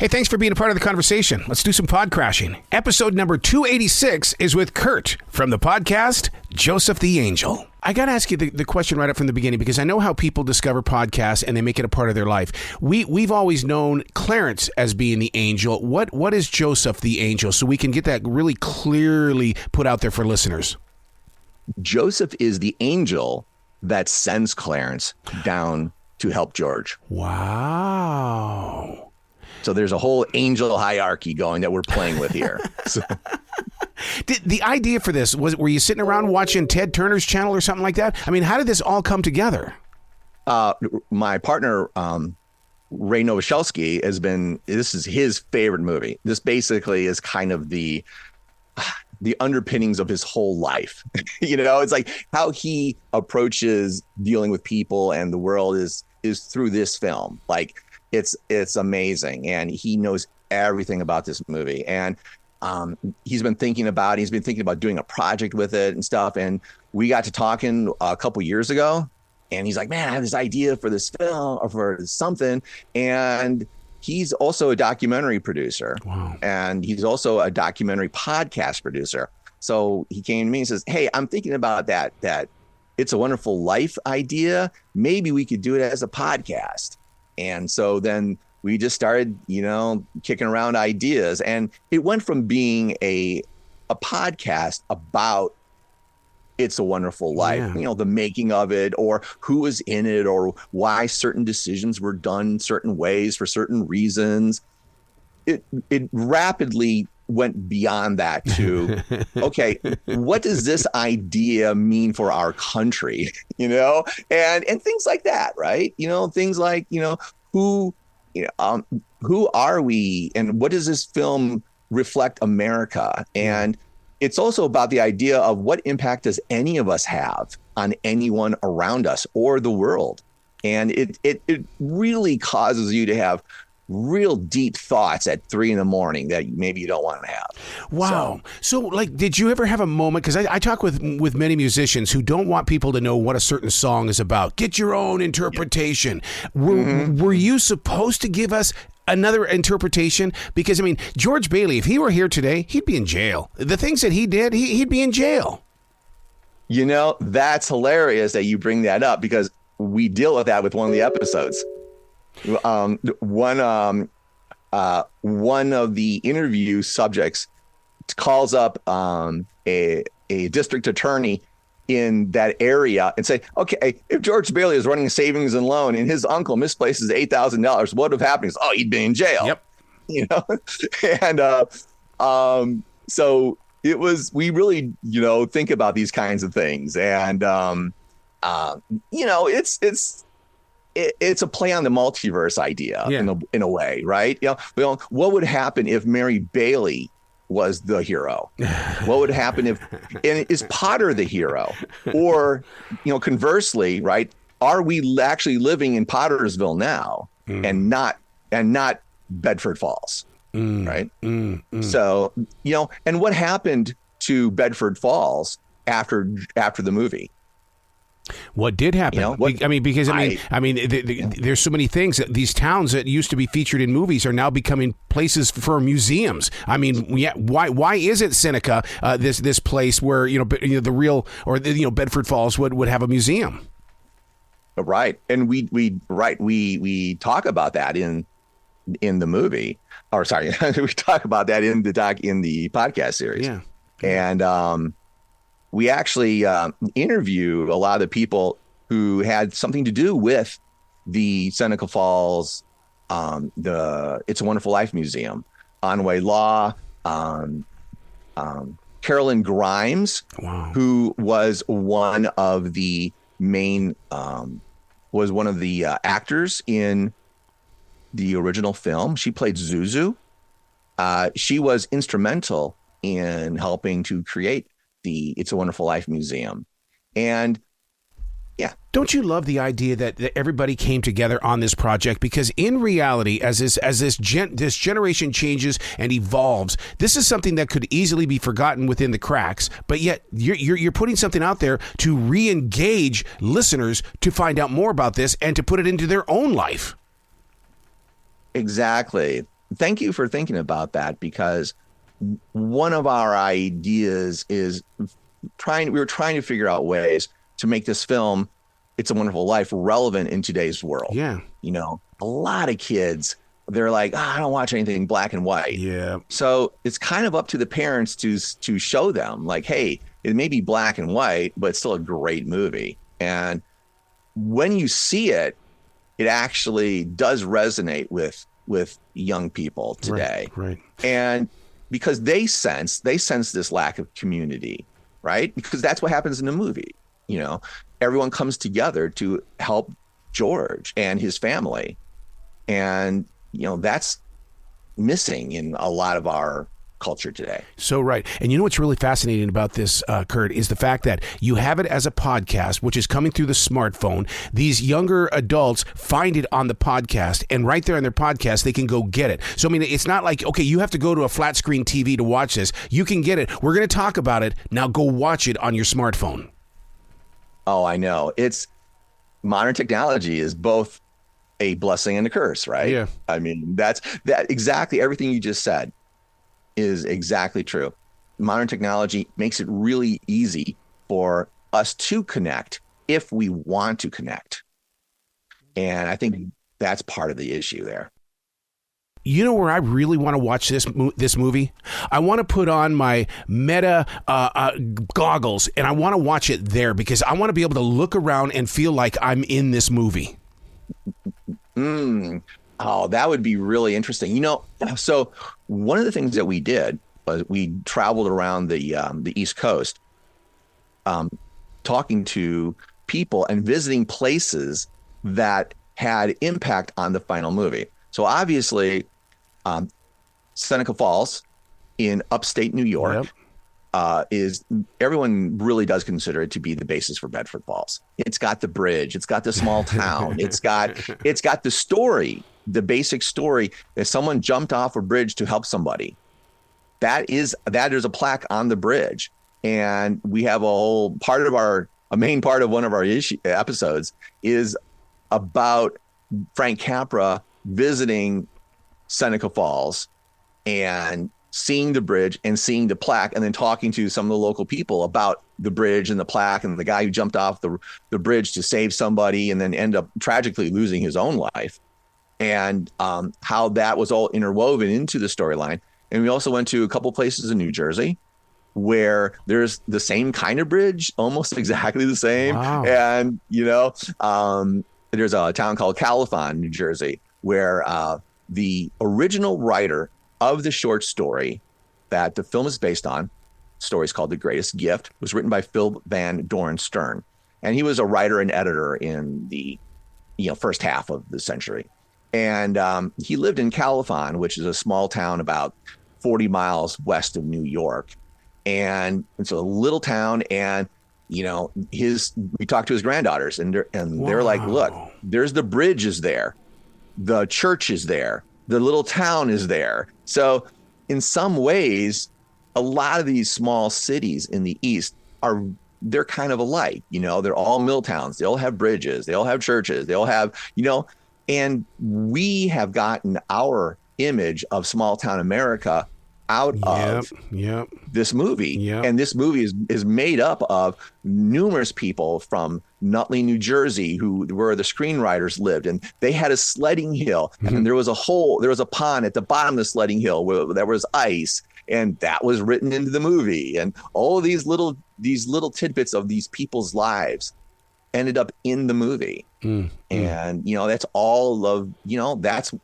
Hey, thanks for being a part of the conversation. Let's do some pod crashing. Episode number 286 is with Kurt from the podcast Joseph the Angel. I got to ask you the question right up from the beginning, because I know how people discover podcasts and they make it a part of their life. We've always known Clarence as being the angel. What is Joseph the Angel, so we can get that really clearly put out there for listeners? Joseph is the angel that sends Clarence down to help George. Wow. So there's a whole angel hierarchy going that we're playing with here. So. The idea for this, were you sitting around watching Ted Turner's channel or something like that? I mean, how did this all come together? My partner, Ray Novoselsky, this is his favorite movie. This basically is kind of the underpinnings of his whole life. It's like how he approaches dealing with people and the world is through this film. Like, it's amazing, and he knows everything about this movie. And he's been thinking about doing a project with it and stuff. And we got to talking a couple years ago, and he's like, "Man, I have this idea for this film or for something." And he's also a documentary producer. Wow. And he's also a documentary podcast producer. So he came to me and says, "Hey, I'm thinking about that It's a Wonderful Life idea. Maybe we could do it as a podcast." And so then we just started, kicking around ideas, and it went from being a podcast about It's a Wonderful Life, the making of it, or who was in it, or why certain decisions were done certain ways for certain reasons. It rapidly went beyond that to, okay, what does this idea mean for our country, and things like that, right? Things like, who are we, and what does this film reflect America? And it's also about the idea of what impact does any of us have on anyone around us or the world. And it really causes you to have real deep thoughts at 3 a.m. that maybe you don't want to have. Wow. So did you ever have a moment? Because I talk with many musicians who don't want people to know what a certain song is about. Get your own interpretation. Were you supposed to give us another interpretation? Because, George Bailey, if he were here today, he'd be in jail. The things that he did, he'd be in jail. That's hilarious that you bring that up, because we deal with that with one of the episodes. One of the interview subjects calls up a district attorney in that area and say, "Okay, if George Bailey is running a savings and loan and his uncle misplaces $8,000, what would have happened?" He'd be in jail. Yep. And so it was. We really, think about these kinds of things, and it's a play on the multiverse idea in a way, right? What would happen if Mary Bailey was the hero? What would happen if, and is Potter the hero? Or, conversely, right? Are we actually living in Pottersville now and not Bedford Falls, right? So, and what happened to Bedford Falls after the movie? What did happen? There's so many things that these towns that used to be featured in movies are now becoming places for museums. Why is it Seneca, this place where the real, or Bedford Falls would have a museum? Right, and we talk about that in the movie, or sorry, we talk about that in the podcast series. Yeah, and we actually interview a lot of the people who had something to do with the Seneca Falls, the It's a Wonderful Life Museum, Anway Law, Carolyn Grimes, wow, who was one of the main, actors in the original film. She played Zuzu. She was instrumental in helping to create the It's a Wonderful Life Museum. And don't you love the idea that everybody came together on this project? Because in reality, as this generation changes and evolves, this is something that could easily be forgotten within the cracks. But yet you're putting something out there to re-engage listeners to find out more about this and to put it into their own life. Exactly. thank you for thinking about that, because one of our ideas is we were trying to figure out ways to make this film, It's a Wonderful Life, relevant in today's world. Yeah. A lot of kids, they're like, I don't watch anything black and white. Yeah. So it's kind of up to the parents to show them, like, hey, it may be black and white, but it's still a great movie. And when you see it, it actually does resonate with young people today. Right. And because they sense this lack of community, right? Because that's what happens in the movie. Everyone comes together to help George and his family. And, that's missing in a lot of our culture today. So right. And you know what's really fascinating about this, Kurt, is the fact that you have it as a podcast, which is coming through the smartphone. These younger adults find it on the podcast, and right there on their podcast, they can go get it. So, I mean, it's not like, okay, you have to go to a flat screen TV to watch this. You can get it. We're going to talk about it. Now go watch it on your smartphone. Oh, I know. It's modern technology is both a blessing and a curse, right? Yeah. I mean, that exactly everything you just said is exactly true. Modern technology makes it really easy for us to connect if we want to connect. And I think that's part of the issue there. You know where I really want to watch this movie? I want to put on my Meta goggles, and I want to watch it there, because I want to be able to look around and feel like I'm in this movie. Oh, that would be really interesting. So one of the things that we did was we traveled around the East Coast, talking to people and visiting places that had impact on the final movie. So obviously, Seneca Falls in upstate New York, is, everyone really does consider it to be the basis for Bedford Falls. It's got the bridge, it's got the small town, it's got the story, the basic story that someone jumped off a bridge to help somebody. That is a plaque on the bridge, and we have a main part of one of our episodes is about Frank Capra visiting Seneca Falls and seeing the bridge and seeing the plaque, and then talking to some of the local people about the bridge and the plaque, and the guy who jumped off the bridge to save somebody and then end up tragically losing his own life, and how that was all interwoven into the storyline. And we also went to a couple places in New Jersey where there's the same kind of bridge, almost exactly the same. Wow. And, there's a town called Califon, New Jersey, where the original writer of the short story that the film is based on, the story is called The Greatest Gift, was written by Phil Van Doren Stern. And he was a writer and editor in the first half of the century. And he lived in Califon, which is a small town about 40 miles west of New York. And it's a little town, and we talked to his granddaughters, and they're like, look, there's the bridge is there, the church is there, the little town is there. So in some ways, a lot of these small cities in the East they're kind of alike. They're all mill towns. They all have bridges. They all have churches. They all have, and we have gotten our image of small town America out of this movie. Yep. And this movie is made up of numerous people from Nutley, New Jersey, where the screenwriters lived, and they had a sledding hill, and there was a pond at the bottom of the sledding hill where there was ice, and that was written into the movie. And all of these little tidbits of these people's lives ended up in the movie. And that's all of that's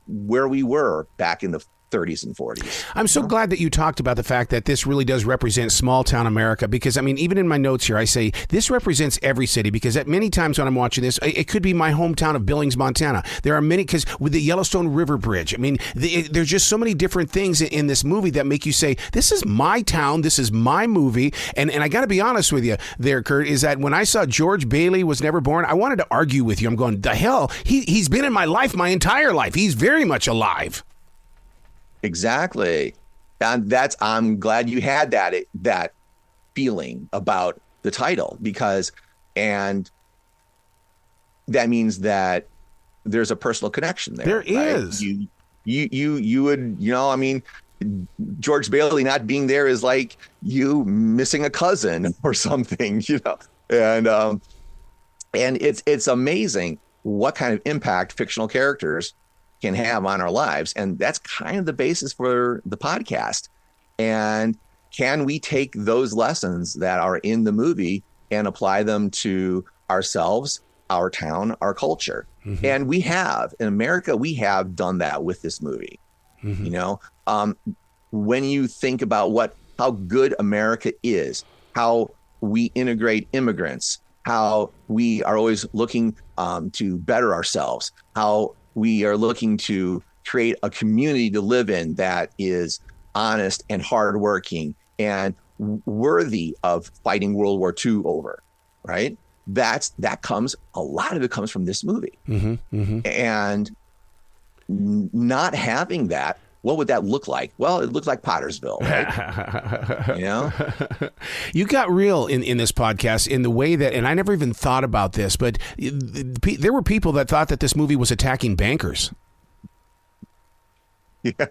where we were back in the 30s and 40s. I'm so glad that you talked about the fact that this really does represent small town America, because even in my notes here, I say this represents every city, because at many times when I'm watching this, it could be my hometown of Billings, Montana. There are many, because with the Yellowstone River Bridge, there's just so many different things in this movie that make you say, this is my town, this is my movie. And I got to be honest with you there, Kurt, is that when I saw George Bailey Was Never Born, I wanted to argue with you. I'm going, the hell, he's been in my life my entire life. He's very much alive. Exactly. And I'm glad you had that feeling about the title, and that means that there's a personal connection there. There is. you would, I mean, George Bailey not being there is like you missing a cousin or something, and it's amazing what kind of impact fictional characters can have on our lives. And that's kind of the basis for the podcast. And can we take those lessons that are in the movie and apply them to ourselves, our town, our culture? Mm-hmm. And we have, in America, we have done that with this movie. Mm-hmm. When you think about how good America is, how we integrate immigrants, how we are always looking to better ourselves, how we are looking to create a community to live in that is honest and hardworking and worthy of fighting World War II over, right? A lot of it comes from this movie. Mm-hmm, mm-hmm. And not having that, what would that look like? Well, it looked like Pottersville, right? You got real in this podcast in the way that, and I never even thought about this, but there were people that thought that this movie was attacking bankers. Yeah.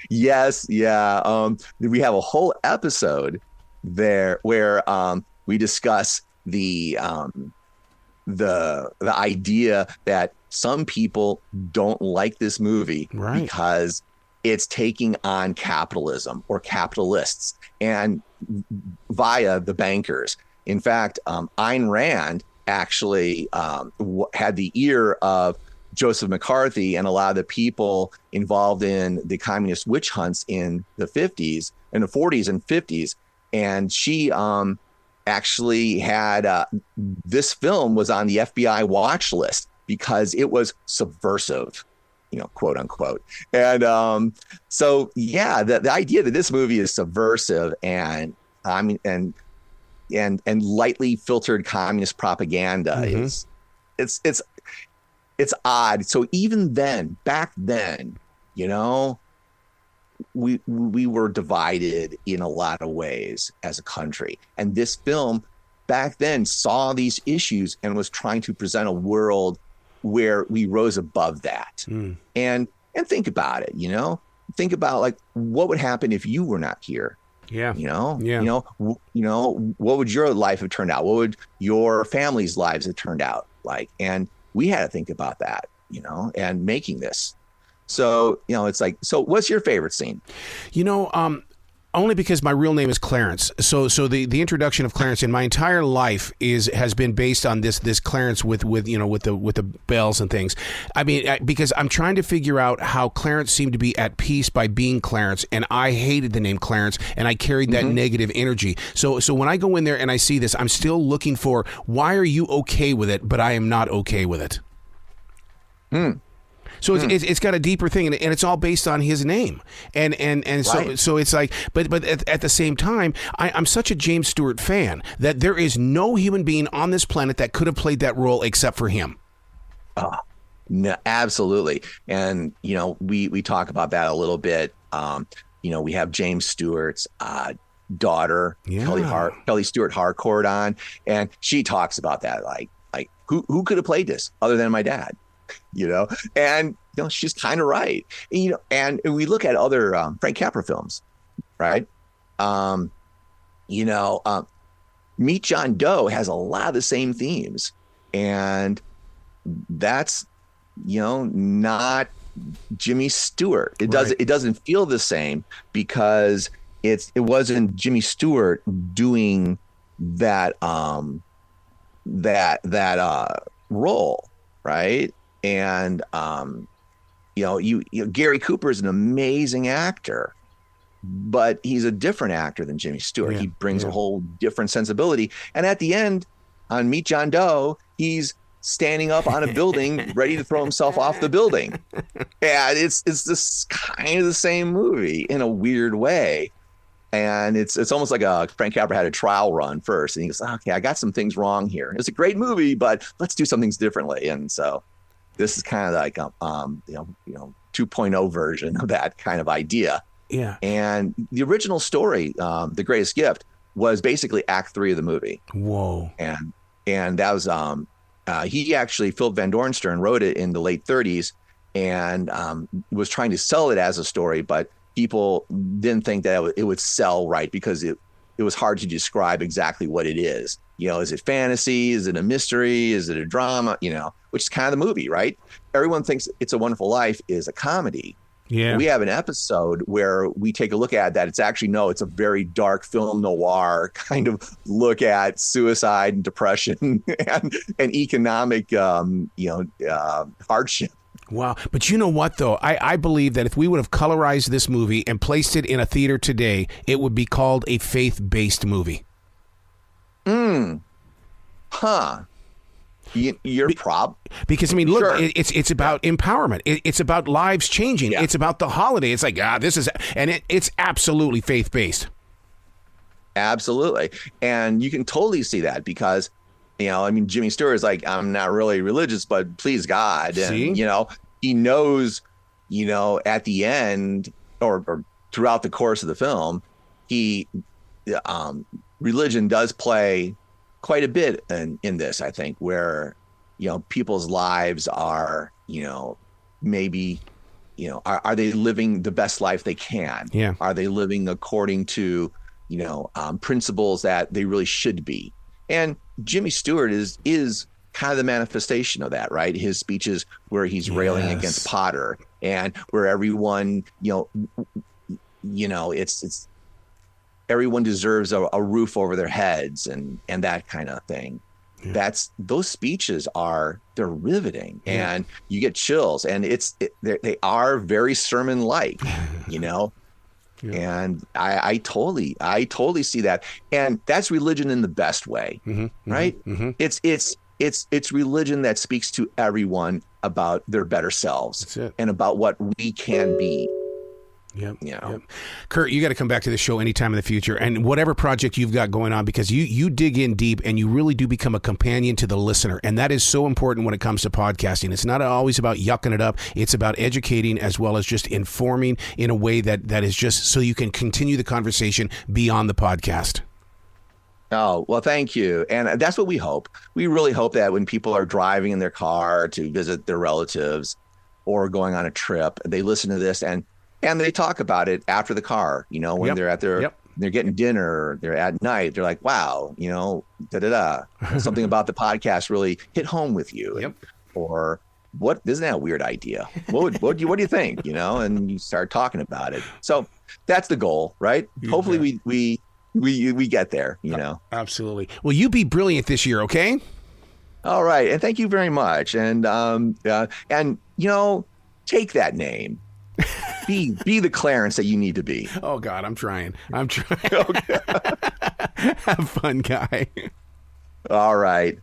Yes. Yeah. We have a whole episode there where we discuss the idea that some people don't like this movie because it's taking on capitalism or capitalists and via the bankers. In fact, Ayn Rand actually had the ear of Joseph McCarthy and a lot of the people involved in the communist witch hunts in the 40s and 50s. And she actually had this film was on the FBI watch list because it was subversive, quote unquote. And so, yeah, the idea that this movie is subversive and and lightly filtered communist propaganda is it's odd. So even then, back then, we were divided in a lot of ways as a country. And this film back then saw these issues and was trying to present a world where we rose above that. And think about it, think about like what would happen if you were not here. Yeah. What would your life have turned out? What would your family's lives have turned out like? And we had to think about that, and making this. So, it's like, so what's your favorite scene? Only because my real name is Clarence. So the introduction of Clarence in my entire life has been based on this Clarence with the bells and things. I mean, because I'm trying to figure out how Clarence seemed to be at peace by being Clarence, and I hated the name Clarence, and I carried that negative energy. So when I go in there and I see this, I'm still looking for, why are you okay with it, but I am not okay with it? So it's got a deeper thing, and it's all based on his name, and so it's like, but at the same time, I'm such a James Stewart fan that there is no human being on this planet that could have played that role except for him. No, absolutely, and we talk about that a little bit. We have James Stewart's daughter, Kelly Stewart Harcourt, on, and she talks about that, like who could have played this other than my dad. And she's kind of right. And we look at other Frank Capra films, right? Meet John Doe has a lot of the same themes, and that's not Jimmy Stewart. It doesn't feel the same because it wasn't Jimmy Stewart doing that role, right? And Gary Cooper is an amazing actor, but he's a different actor than Jimmy Stewart. He brings a whole different sensibility. And at the end, on Meet John Doe, he's standing up on a building, ready to throw himself off the building. And it's this kind of the same movie in a weird way. And it's almost like Frank Capra had a trial run first, and he goes, "Okay, I got some things wrong here. It's a great movie, but let's do some things differently." And so this is kind of like 2.0 version of that kind of idea. Yeah. And the original story, The Greatest Gift, was basically Act 3 of the movie. Whoa. And that was Philip Van Doornstern wrote it in the late 30s, and was trying to sell it as a story, but people didn't think that it would sell right because it was hard to describe exactly what it is. Is it fantasy? Is it a mystery? Is it a drama? Which is kind of the movie, right? Everyone thinks It's a Wonderful Life is a comedy. Yeah. We have an episode where we take a look at that. It's actually, no, it's a very dark film noir kind of look at suicide and depression and economic, hardship. Wow. But you know what, though? I believe that if we would have colorized this movie and placed it in a theater today, it would be called a faith-based movie. Huh. Your because I mean, look, sure. it's about empowerment. It's about lives changing. Yeah. It's about the holiday. It's like this is, and it's absolutely faith based. Absolutely, and you can totally see that because, Jimmy Stewart is like, I'm not really religious, but please God, and See? He knows, at the end or throughout the course of the film, religion does play quite a bit in this, I think, where, people's lives are, maybe, are they living the best life they can? Yeah. Are they living according to, principles that they really should be? And Jimmy Stewart is kind of the manifestation of that, right? His speeches where he's railing against Potter and where everyone, it's everyone deserves a roof over their heads and that kind of thing. Yeah. Those speeches they're riveting, and you get chills, and they are very sermon-like, Yeah. And I totally see that, and that's religion in the best way, right? Mm-hmm. It's religion that speaks to everyone about their better selves and about what we can be. Yep. Kurt, you got to come back to the show anytime in the future, and whatever project you've got going on, because you dig in deep and you really do become a companion to the listener, and that is so important when it comes to podcasting. It's not always about yucking it up. It's about educating as well as just informing in a way that is just so you can continue the conversation beyond the podcast. Oh, well, thank you. And that's what we hope. We really hope that when people are driving in their car to visit their relatives or going on a trip, they listen to this and they talk about it after the car, when they're at they're getting dinner, they're at night, they're like, wow, something about the podcast really hit home with you. Yep. Or isn't that a weird idea? What do you think? And you start talking about it. So that's the goal, right? Hopefully we get there, Absolutely. Well, you be brilliant this year. Okay. All right. And thank you very much. And, take that name. Be the Clarence that you need to be. Oh God, I'm trying. Okay. Have fun, guy. All right.